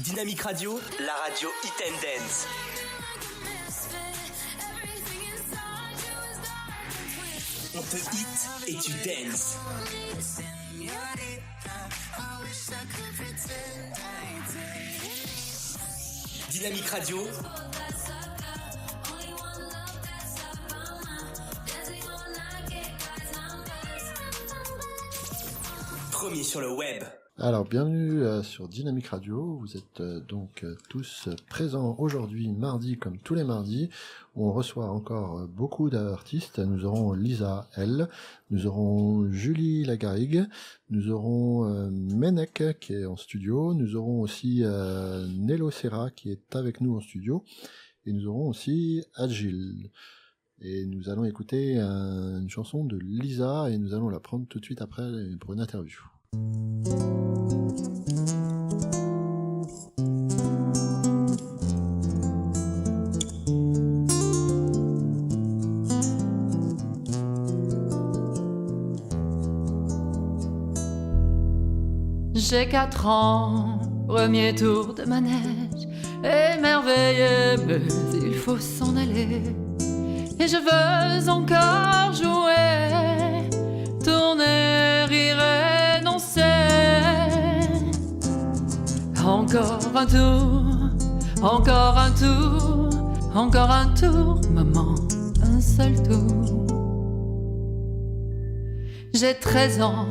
Dynamique Radio, la radio Hit and Dance. On te hit et tu dances. Dynamique Radio. Premier sur le web. Alors, bienvenue sur Dynamique Radio. Vous êtes donc tous présents aujourd'hui, mardi, comme tous les mardis. On reçoit encore beaucoup d'artistes. Nous aurons Lisa L, nous aurons Julie Lagarrigue, nous aurons Menek qui est en studio, nous aurons aussi Nello Serra qui est avec nous en studio, et nous aurons aussi Agile. Et nous allons écouter une chanson de Lisa, et nous allons la prendre tout de suite après pour une interview. J'ai 4 ans, premier tour de manège, émerveillé, mais il faut s'en aller. Et je veux encore jouer, tourner, rire et danser. Encore un tour, encore un tour, encore un tour, maman, un seul tour. J'ai 13 ans,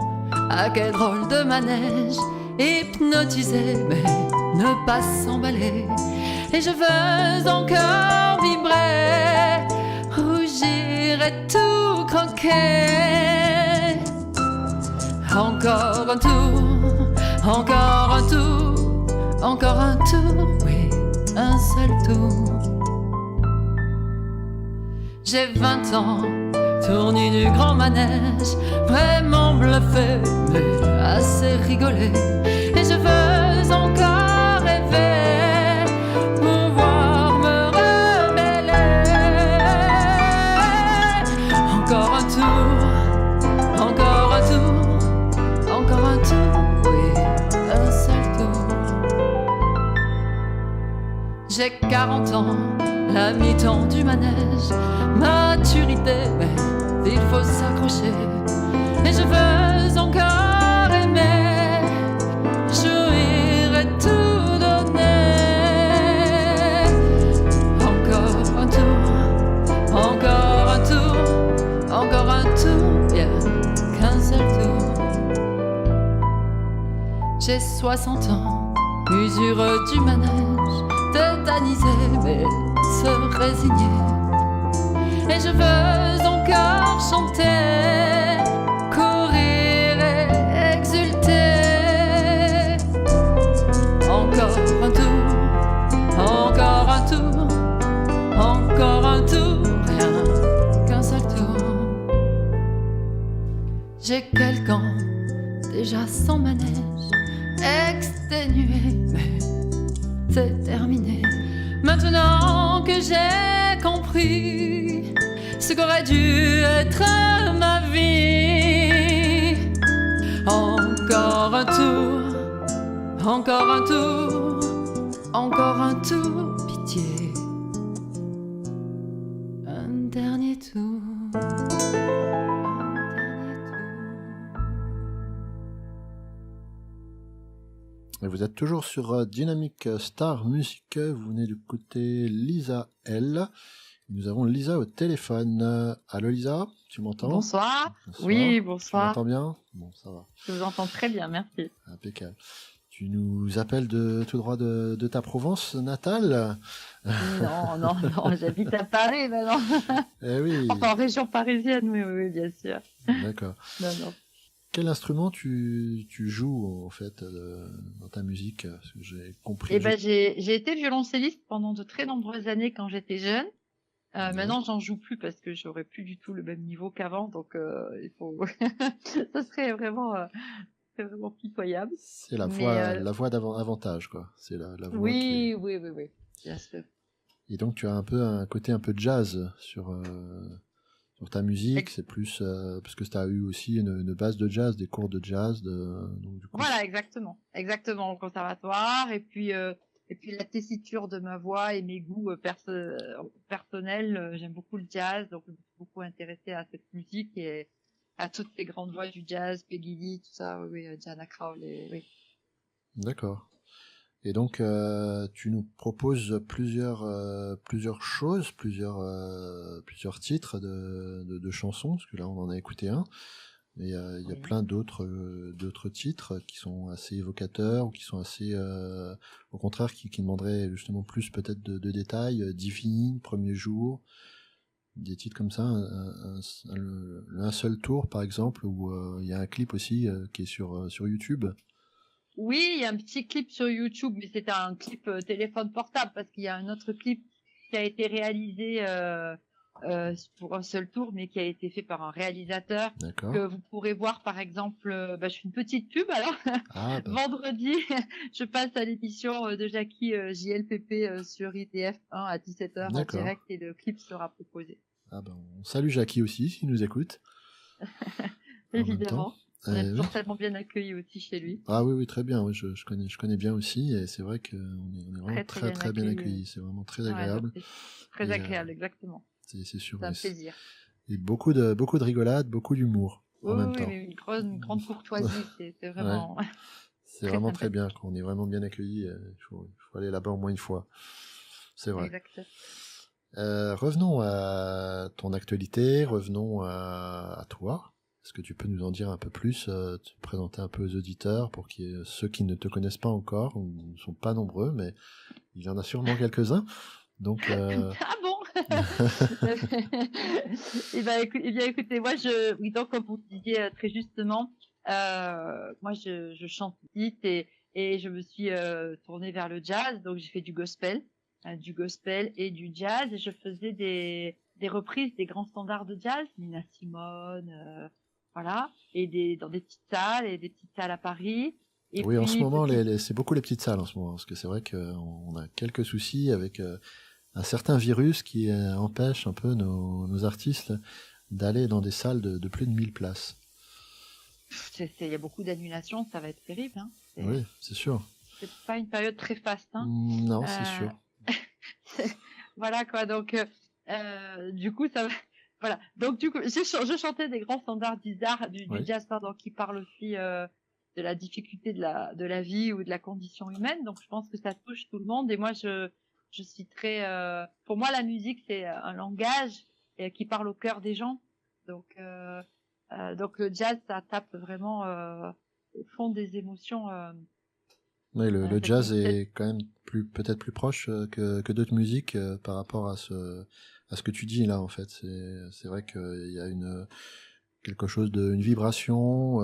ah quel drôle de manège, hypnotisé mais ne pas s'emballer. Et je veux encore vibrer, rougir et tout croquer. Encore un tour, encore un tour, encore un tour, oui, un seul tour. J'ai 20 ans, tourné du grand manège, vraiment bluffé, mais assez rigolé. Et je veux encore rêver, pouvoir me rebeller. Encore un tour, encore un tour, encore un tour, oui, un seul tour. J'ai 40 ans, la mi-temps du manège, maturité, mais il faut s'accrocher. Et je veux encore aimer, jouir et tout donner. Encore un tour, encore un tour, encore un tour, bien qu'un seul tour. J'ai 60 ans, usure du manège, tétanisé mais se résigner. Et je veux encore chanter, courir et exulter. Encore un tour, encore un tour, encore un tour, rien qu'un seul tour. J'ai quelques ans, déjà sans manège, exténué, mais c'est terminé. Maintenant que j'ai compris ce qu'aurait dû être ma vie. Encore un tour, encore un tour, encore un tour, pitié. Un dernier tour. Et vous êtes toujours sur Dynamic Star Music, vous venez d'écouter Lisa L. Nous avons Lisa au téléphone. Allô Lisa, tu m'entends ? Bonsoir. Bonsoir. Oui, bonsoir. Tu m'entends bien ? Bon, ça va. Je vous entends très bien, merci. Impeccable. Tu nous appelles tout droit de ta Provence natale ? Non, j'habite à Paris maintenant. Eh oui. Enfin, en région parisienne, oui, bien sûr. D'accord. Non. Quel instrument tu joues en fait dans ta musique ? Parce que j'ai compris. Eh ben, j'ai été violoncelliste pendant de très nombreuses années quand j'étais jeune. Maintenant, j'en joue plus parce que j'aurais plus du tout le même niveau qu'avant, donc il faut. Ça serait vraiment pitoyable. C'est la voix d'avantage, quoi. C'est la voix. Oui, bien sûr. Et donc tu as un côté un peu jazz sur sur ta musique, c'est plus parce que tu as eu aussi une base de jazz, des cours de jazz, donc du coup. Voilà, exactement au conservatoire, et puis la tessiture de ma voix et mes goûts personnels, j'aime beaucoup le jazz, donc je me suis beaucoup intéressée à cette musique et à toutes ces grandes voix du jazz, Peggy Lee, tout ça, oui, Diana Krall, oui. D'accord. Et donc, tu nous proposes plusieurs choses, plusieurs titres de chansons, parce que là, on en a écouté un, mais il y a Oui. plein d'autres titres qui sont assez évocateurs, ou qui sont assez, au contraire, qui demanderaient justement plus peut-être de détails. Divine, Premier jour, des titres comme ça, un seul tour, par exemple, où il y a un clip aussi qui est sur YouTube. Oui, il y a un petit clip sur YouTube, mais c'est un clip téléphone portable, parce qu'il y a un autre clip qui a été réalisé pour un seul tour, mais qui a été fait par un réalisateur. D'accord. Que vous pourrez voir, par exemple, je fais une petite pub alors. Ah, bah. Vendredi, je passe à l'émission de Jackie JLPP sur ITF1 à 17h en D'accord. direct, et le clip sera proposé. Ah ben, on salue Jackie aussi, s'il nous écoute. Évidemment. On est oui. toujours tellement bien accueillis aussi chez lui. Ah oui, très bien. Oui, je connais bien aussi, et c'est vrai qu'on est vraiment très bien accueillis. C'est vraiment très agréable. Ouais, très agréable, exactement. C'est sûr. C'est un plaisir. Et beaucoup de rigolade, beaucoup d'humour en même temps. Oui, une grande courtoisie, c'est vraiment. Ouais. C'est vraiment très bien. Quand on est vraiment bien accueillis, il faut aller là-bas au moins une fois. C'est vrai. Exactement. Revenons à ton actualité, revenons à toi. Est-ce que tu peux nous en dire un peu plus, te présenter un peu aux auditeurs, pour ceux qui ne te connaissent pas encore, ou ne sont pas nombreux, mais il y en a sûrement quelques-uns. Donc, Ah bon. Eh bien, écoutez, moi, oui, donc, comme vous disiez très justement, moi, je chante vite, et je me suis tournée vers le jazz, donc j'ai fait du gospel et du jazz, et je faisais des reprises des grands standards de jazz, Nina Simone, voilà, et dans des petites salles à Paris. Et oui, puis, en ce moment, c'est beaucoup les petites salles en ce moment, parce que c'est vrai qu'on a quelques soucis avec un certain virus qui empêche un peu nos artistes d'aller dans des salles de plus de 1000 places. Il y a beaucoup d'annulations, ça va être terrible. Hein. Oui, c'est sûr. C'est pas une période très faste. Hein. Non, c'est sûr. Voilà quoi, donc du coup ça va. Voilà, donc du coup je chantais des grands standards du jazz, pardon, qui parlent aussi de la difficulté de la vie ou de la condition humaine, donc je pense que ça touche tout le monde, et moi je suis très pour moi la musique c'est un langage qui parle au cœur des gens, donc le jazz ça tape vraiment au fond des émotions. Oui, le jazz est quand même peut-être plus proche que d'autres musiques par rapport à ce que tu dis là, en fait. C'est vrai qu'il y a quelque chose une vibration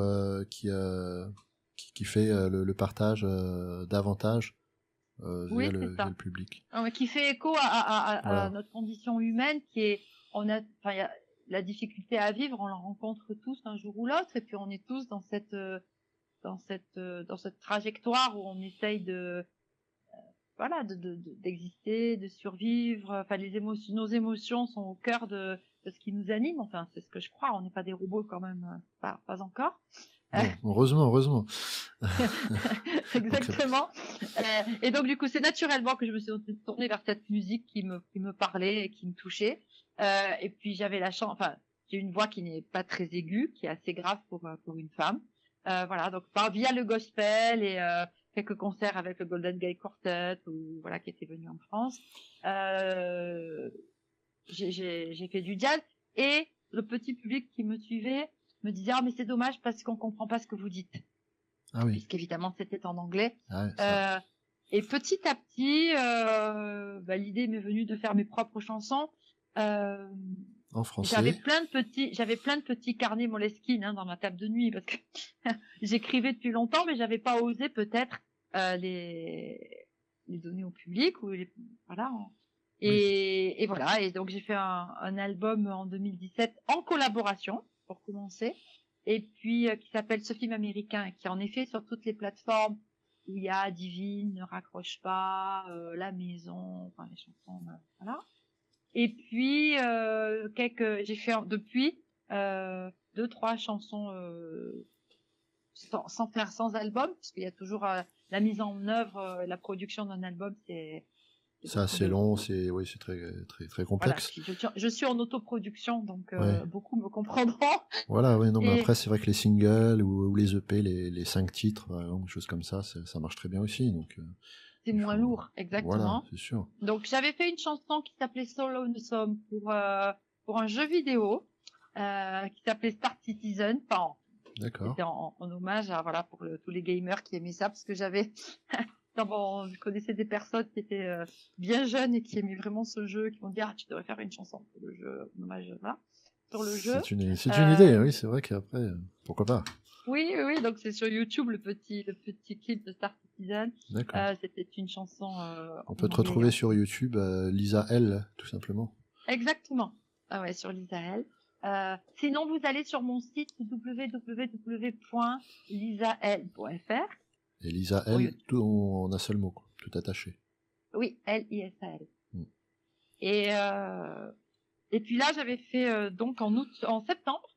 qui fait le partage davantage via le public. Non, mais qui fait écho à notre condition humaine, qui est il y a la difficulté à vivre, on la rencontre tous un jour ou l'autre, et puis on est tous dans cette trajectoire où on essaye d'exister, de survivre. Enfin, nos émotions sont au cœur de ce qui nous anime. Enfin, c'est ce que je crois. On n'est pas des robots quand même, pas encore. Non, heureusement. Exactement. Et donc du coup, c'est naturellement que je me suis tournée vers cette musique qui me parlait et qui me touchait. Et puis j'avais la chance. Enfin, j'ai une voix qui n'est pas très aiguë, qui est assez grave pour une femme. Voilà, donc via le gospel et quelques concerts avec le Golden Gate Quartet, qui était venu en France. J'ai fait du jazz, et le petit public qui me suivait me disait mais c'est dommage parce qu'on comprend pas ce que vous dites. Ah oui. Puisqu'évidemment c'était en anglais. Ah, et petit à petit, l'idée m'est venue de faire mes propres chansons. En français. J'avais plein de petits carnets Moleskine dans ma table de nuit, parce que j'écrivais depuis longtemps, mais j'avais pas osé peut-être les donner au public, voilà. Et voilà, et donc j'ai fait un album en 2017 en collaboration pour commencer, et puis qui s'appelle Ce film américain, qui est en effet sur toutes les plateformes où il y a Divine, Ne raccroche pas, La Maison, enfin les chansons, voilà. Et puis j'ai fait depuis 2-3 chansons sans album, parce qu'il y a toujours la mise en œuvre, la production d'un album, c'est assez long, c'est très très très voilà. complexe. Je suis en autoproduction, donc Ouais. beaucoup me comprendront. Voilà, oui, non, mais Et- après, c'est vrai que les singles ou les EP, les 5 titres, par exemple, des choses comme ça marche très bien aussi. Donc, C'est il moins faut- lourd, exactement. Voilà, c'est sûr. Donc j'avais fait une chanson qui s'appelait Solo in Some pour un jeu vidéo qui s'appelait Star Citizen. Enfin, D'accord. c'était en hommage à voilà pour tous les gamers qui aimaient ça, parce que j'avais je connaissais des personnes qui étaient bien jeunes et qui aimaient vraiment ce jeu, qui m'ont dit tu devrais faire une chanson pour le jeu en hommage là sur le jeu. C'est une idée, oui, c'est vrai qu'après, pourquoi pas. Oui, donc c'est sur YouTube le petit clip de Star Citizen. D'accord. C'était une chanson. On peut te retrouver sur YouTube, Lisa L, tout simplement. Exactement. Ah ouais, sur Lisaël. Sinon, vous allez sur mon site www.lisael.fr. Et Lisa L, Oui. tout en un seul mot, quoi, tout attaché. Oui, Lisal. Mm. Et puis là, j'avais fait donc en septembre,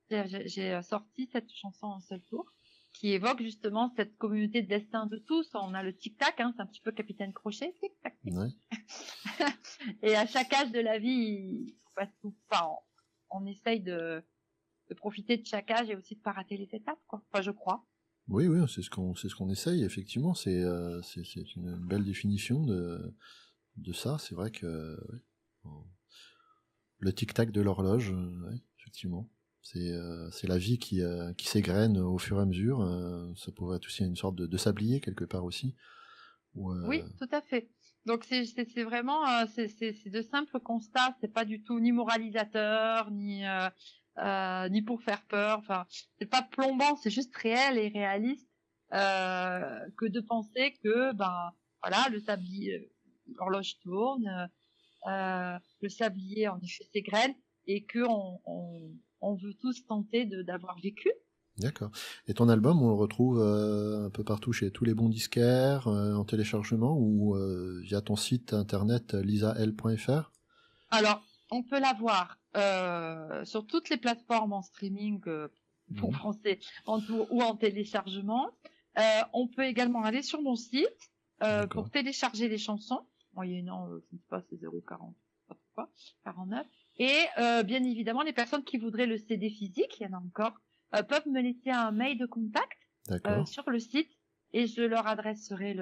j'ai sorti cette chanson en seul tour, qui évoque justement cette communauté de destin de tous. On a le tic-tac, c'est un petit peu Capitaine Crochet, tic-tac. Ouais. Et à chaque âge de la vie, on essaye de profiter de chaque âge et aussi de pas rater les étapes, quoi. Enfin, je crois. Oui, c'est ce qu'on essaye, effectivement. C'est une belle définition de ça. C'est vrai que le tic-tac de l'horloge, effectivement. C'est la vie qui s'égrène au fur et à mesure. Ça pourrait être aussi une sorte de sablier, quelque part aussi. Oui, tout à fait. Donc c'est vraiment c'est de simples constats. C'est pas du tout ni moralisateur ni pour faire peur. Enfin, c'est pas plombant. C'est juste réel et réaliste que de penser que voilà, le sablier, l'horloge tourne, le sablier en effet s'égrène et que on veut tous tenter d'avoir vécu. D'accord. Et ton album, on le retrouve un peu partout chez tous les bons disquaires, en téléchargement ou via ton site internet lisael.fr? Alors, on peut l'avoir sur toutes les plateformes en streaming pour français ou en téléchargement. On peut également aller sur mon site pour télécharger les chansons. Moyennant, je ne sais pas, c'est 0,40, pas 49. Et bien évidemment, les personnes qui voudraient le CD physique, il y en a encore, peuvent me laisser un mail de contact sur le site et je leur adresserai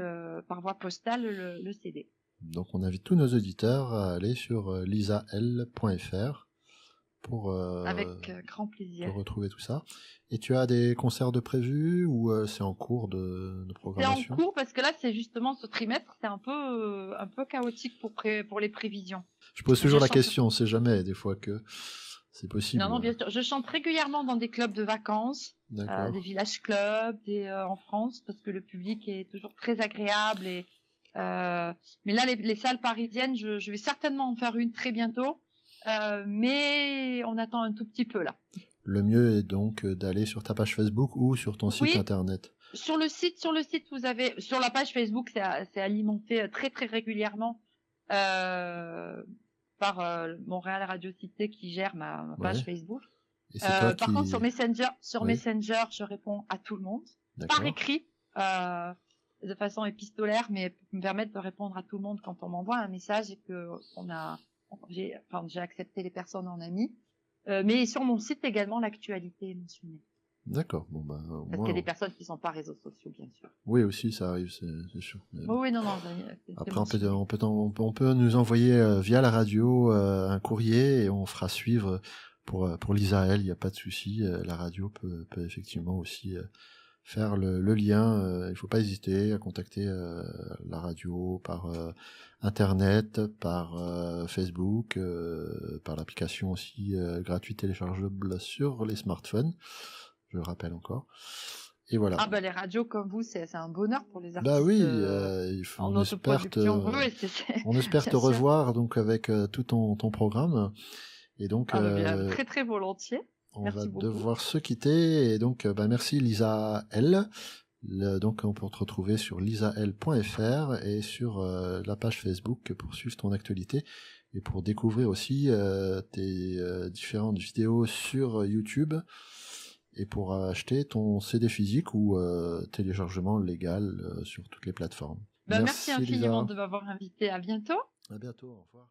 par voie postale le CD. Donc on invite tous nos auditeurs à aller sur lisael.fr pour avec grand plaisir. Pour retrouver tout ça. Et tu as des concerts de prévus ou c'est en cours de programmation? C'est en cours parce que là c'est justement ce trimestre, c'est un peu chaotique pour les prévisions. Je pose toujours la question, on sait jamais des fois que c'est possible. Non, bien sûr. Je chante régulièrement dans des clubs de vacances, des village clubs, en France, parce que le public est toujours très agréable. Mais là, les salles parisiennes, je vais certainement en faire une très bientôt, mais on attend un tout petit peu là. Le mieux est donc d'aller sur ta page Facebook ou sur ton site internet. Sur le site, vous avez sur la page Facebook, c'est alimenté très très régulièrement. Par Montréal Radio Cité qui gère ma page Facebook. Et par contre, sur Messenger, je réponds à tout le monde. Par écrit, de façon épistolaire, mais pour me permettre de répondre à tout le monde quand on m'envoie un message et que j'ai accepté les personnes en ami. Mais sur mon site également, l'actualité est mentionnée. D'accord. Parce qu'il y a des personnes qui sont pas réseaux sociaux, bien sûr. Oui, aussi, ça arrive, c'est sûr. Mais... Oui, non. Après, on peut nous envoyer via la radio un courrier et on fera suivre pour Lisaël, il n'y a pas de souci. La radio peut effectivement aussi faire le lien. Il ne faut pas hésiter à contacter la radio par Internet, par Facebook, par l'application aussi gratuite téléchargeable sur les smartphones. Je le rappelle encore. Et voilà. Les radios comme vous, c'est un bonheur pour les artistes. Bah oui, on espère te revoir donc avec tout ton programme. Et donc très très volontiers. Merci beaucoup. Devoir se quitter. Et donc merci Lisa L. Donc on peut te retrouver sur lisael.fr et sur la page Facebook pour suivre ton actualité et pour découvrir aussi tes différentes vidéos sur YouTube et pour acheter ton CD physique ou téléchargement légal sur toutes les plateformes. Merci infiniment Lisa. de m'avoir invité. À bientôt. À bientôt, au revoir.